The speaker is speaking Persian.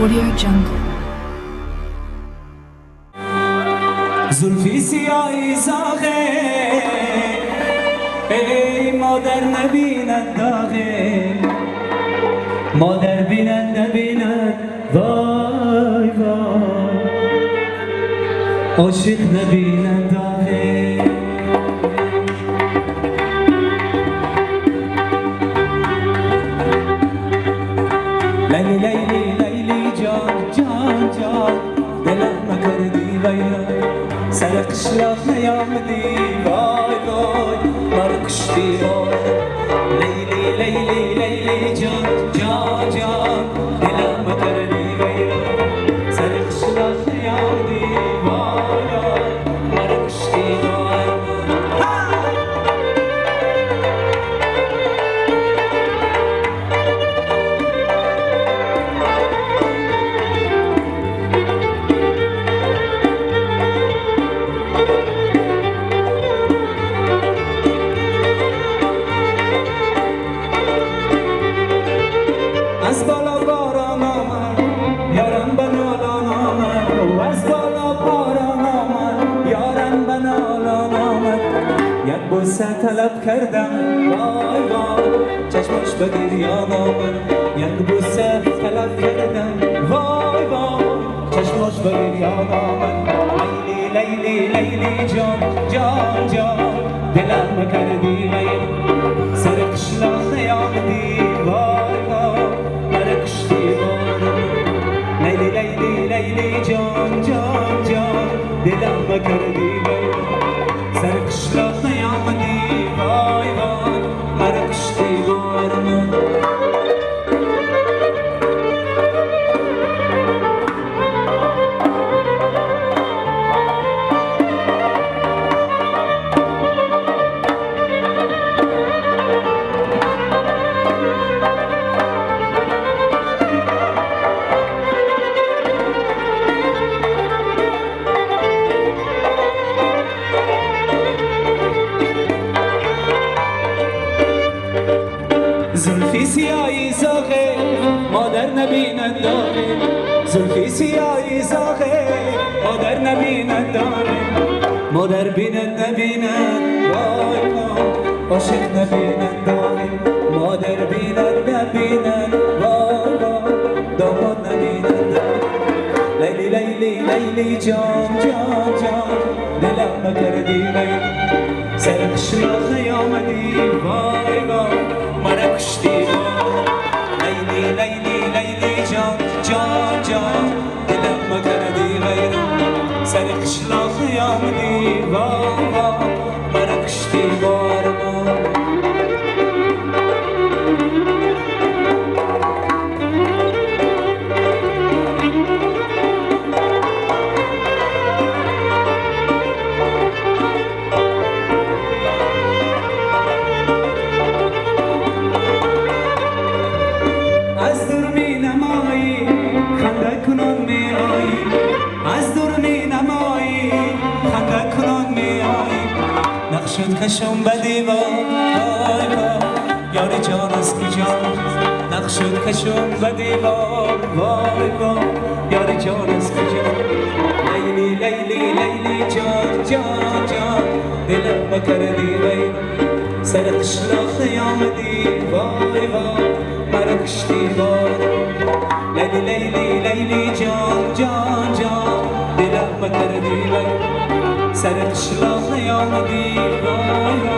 Audio Jungle. زلفی سیاهی زاغه ای مادر نبیند داغه مادر بیند نبیند وای وای عاشق نبیند داغه لیلی لیلی لیلی جان جان جان دلم کردی ویران سر قشلاق نیامدی وای وای مرا کشتی وای لیلی لیلی لیلی جان جان جان دلم کردی ویران سر قشلاق نیامدی وای وای مرا کشتی وای از بالا باران آمد یارم به نالان آمد از بالا باران آمد یارم به نالان آمد یک بوسه طلب کردم وای وای چشمش به گریان آمد یک بوسه طلب کردم وای وای چشمش به گریان آمد لیلی لیلی لیلی جان جان جان دلم کردی لیل سر قشلاق نیامدی وای وای لیلی لیلی لیلی جان جان جان دلم کردی سر قشلاق نیامدی وای وای مرا کشتی بارمان زلفی سیاهی زاغه مادر نبیند داغه زلفی سیاهی زاغه مادر نبیند داغه مادر بیند نبیند وای وای عاشق نبیند داغه مادر بیند نبیند وای وای داماد نبیند داغه لیلی لیلی لیلی جان جان جان دلم کردی وی سر قشلاق نیامدی وای وای مرا کشتی لیلی لیلی لیلی جان جان جان دلم کردی ویران سر قشلاق نیامدی وای وای مرا کشتی بارمان از دور می نمایی خنده کنان می آیی از دور می نمایی خنده کنان می آیی نقشت کشم به دیوار وای وای یار جان از کجا نقشت کشم به دیوار وای وای یار جان از کجا لیلی لیلی لیلی جان جان جان دلم کردی وی سر قشلاق نیامدی وای وای مرا کشتی بار لیلی لیلی لیلی جان جان جان دلم کردی وی سر قشلاق نیامدی وای وای